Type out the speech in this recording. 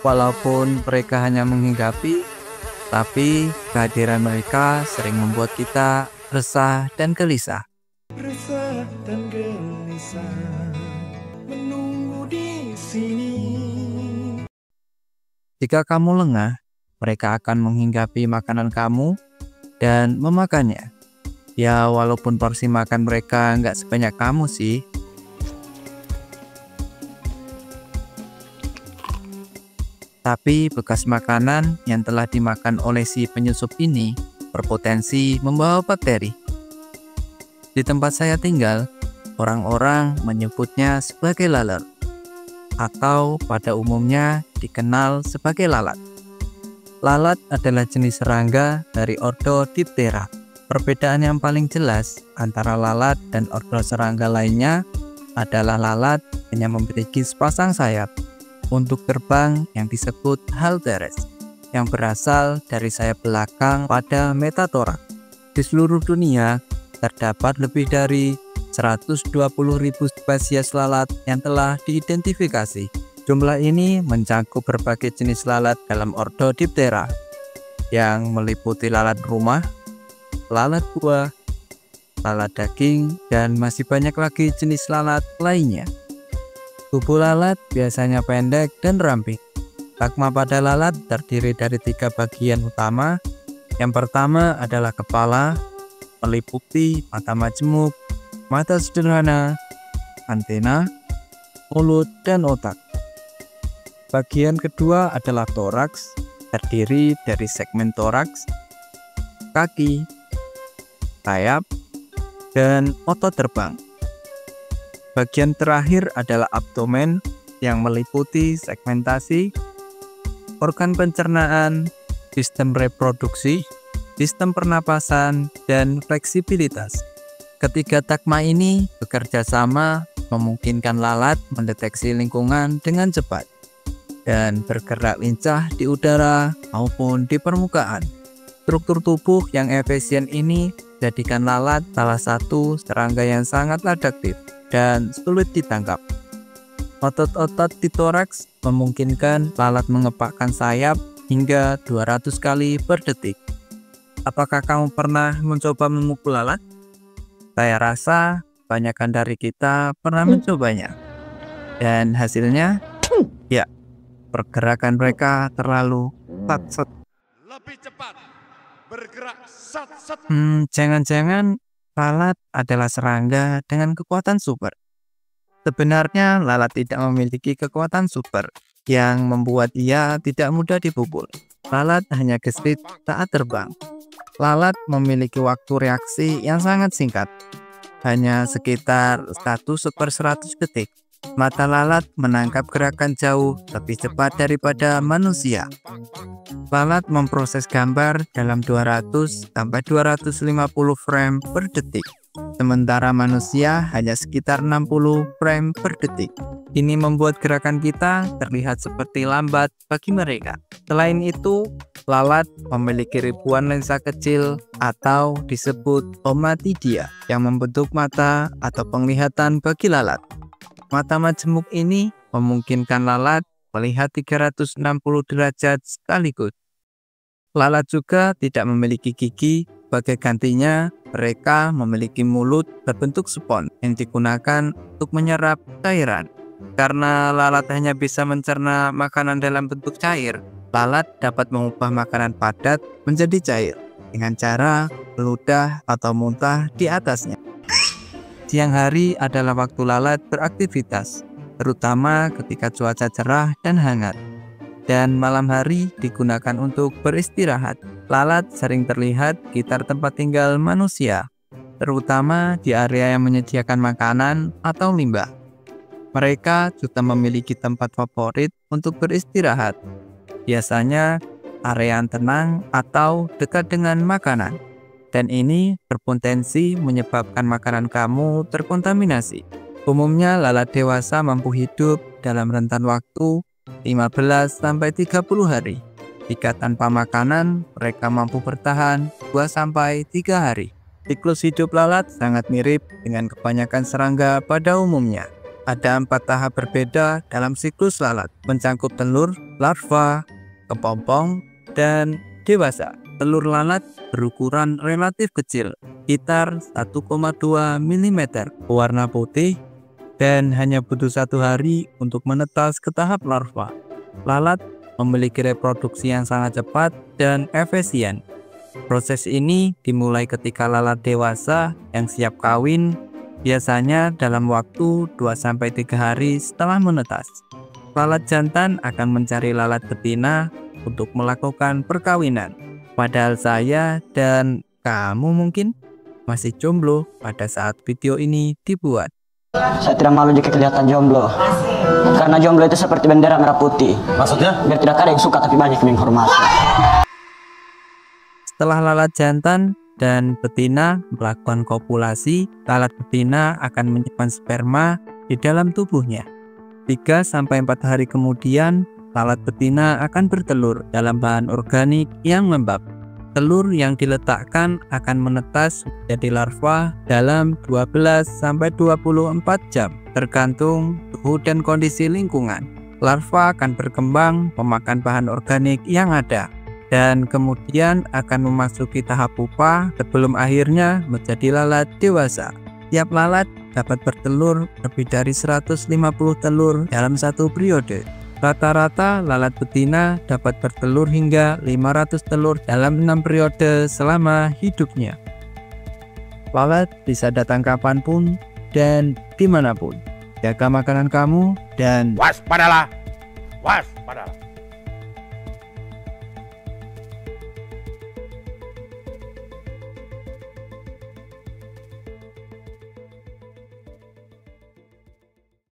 Walaupun mereka hanya menghinggapi, tapi kehadiran mereka sering membuat kita resah dan gelisah. Resah dan gelisah menunggu di sini. Jika kamu lengah, mereka akan menghinggapi makanan kamu dan memakannya. Ya, walaupun porsi makan mereka nggak sebanyak kamu sih. Tapi bekas makanan yang telah dimakan oleh si penyusup ini berpotensi membawa bakteri. Di tempat saya tinggal, orang-orang menyebutnya sebagai lalat, atau pada umumnya dikenal sebagai lalat. Lalat adalah jenis serangga dari ordo Diptera. Perbedaan yang paling jelas antara lalat dan ordo serangga lainnya adalah lalat hanya memiliki sepasang sayap untuk terbang yang disebut halteres, yang berasal dari sayap belakang pada metatoraks. Di seluruh dunia, terdapat lebih dari 120.000 spesies lalat yang telah diidentifikasi. Jumlah ini mencakup berbagai jenis lalat dalam ordo Diptera, yang meliputi lalat rumah, lalat buah, lalat daging, dan masih banyak lagi jenis lalat lainnya. Tubuh lalat biasanya pendek dan ramping. Lakma pada lalat terdiri dari 3 bagian utama. Yang pertama adalah kepala, meliputi mata majemuk, mata sederhana, antena, mulut, dan otak. Bagian kedua adalah toraks, terdiri dari segmen toraks, kaki, sayap, dan otot terbang. Bagian terakhir adalah abdomen yang meliputi segmentasi, organ pencernaan, sistem reproduksi, sistem pernapasan, dan fleksibilitas. Ketiga takma ini bekerja sama memungkinkan lalat mendeteksi lingkungan dengan cepat dan bergerak lincah di udara maupun di permukaan. Struktur tubuh yang efisien ini jadikan lalat salah satu serangga yang sangat adaptif dan sulit ditangkap. Otot-otot di toraks memungkinkan lalat mengepakkan sayap hingga 200 kali per detik. Apakah kamu pernah mencoba memukul lalat? Saya rasa kebanyakan dari kita pernah mencobanya. Dan hasilnya, ya, pergerakan mereka terlalu sat-set. Lebih cepat bergerak sat-sat. Jangan-jangan lalat adalah serangga dengan kekuatan super. Sebenarnya lalat tidak memiliki kekuatan super yang membuat ia tidak mudah dipukul. Lalat hanya gesit saat terbang. Lalat memiliki waktu reaksi yang sangat singkat, hanya sekitar 1/100 detik. Mata lalat menangkap gerakan jauh lebih cepat daripada manusia. Lalat memproses gambar dalam 200-250 frame per detik, sementara manusia hanya sekitar 60 frame per detik. Ini membuat gerakan kita terlihat seperti lambat bagi mereka. Selain itu, lalat memiliki ribuan lensa kecil atau disebut omatidia yang membentuk mata atau penglihatan bagi lalat. Mata majemuk ini memungkinkan lalat melihat 360 derajat sekaligus. Lalat juga tidak memiliki gigi, sebagai gantinya mereka memiliki mulut berbentuk spons yang digunakan untuk menyerap cairan. Karena lalat hanya bisa mencerna makanan dalam bentuk cair, lalat dapat mengubah makanan padat menjadi cair dengan cara meludah atau muntah di atasnya. Siang hari adalah waktu lalat beraktivitas, terutama ketika cuaca cerah dan hangat. Dan malam hari digunakan untuk beristirahat. Lalat sering terlihat di sekitar tempat tinggal manusia, terutama di area yang menyediakan makanan atau limbah. Mereka juga memiliki tempat favorit untuk beristirahat, biasanya area yang tenang atau dekat dengan makanan. Dan ini berpotensi menyebabkan makanan kamu terkontaminasi. Umumnya lalat dewasa mampu hidup dalam rentan waktu 15-30 hari. Jika tanpa makanan, mereka mampu bertahan 2-3 hari. Siklus hidup lalat sangat mirip dengan kebanyakan serangga pada umumnya. Ada 4 tahap berbeda dalam siklus lalat, mencangkup telur, larva, kepompong, dan dewasa. Telur lalat berukuran relatif kecil, sekitar 1,2 mm, warna putih, dan hanya butuh 1 hari untuk menetas ke tahap larva. Lalat memiliki reproduksi yang sangat cepat dan efisien. Proses ini dimulai ketika lalat dewasa yang siap kawin, biasanya dalam waktu 2-3 hari setelah menetas. Lalat jantan akan mencari lalat betina untuk melakukan perkawinan. Padahal saya dan kamu mungkin masih jomblo pada saat video ini dibuat. Saya tidak malu jika kelihatan jomblo. Karena jomblo itu seperti bendera merah putih. Maksudnya? Biar tidak ada yang suka tapi banyak yang menghormati. Setelah lalat jantan dan betina melakukan kopulasi, lalat betina akan menyimpan sperma di dalam tubuhnya. 3-4 hari kemudian, lalat betina akan bertelur dalam bahan organik yang lembab. Telur yang diletakkan akan menetas menjadi larva dalam 12-24 jam, tergantung suhu dan kondisi lingkungan. Larva akan berkembang memakan bahan organik yang ada, dan kemudian akan memasuki tahap pupa sebelum akhirnya menjadi lalat dewasa. Tiap lalat dapat bertelur lebih dari 150 telur dalam satu periode. Rata-rata lalat betina dapat bertelur hingga 500 telur dalam 6 periode selama hidupnya. Lalat bisa datang kapanpun dan dimanapun. Jaga makanan kamu dan Waspadalah! Waspada!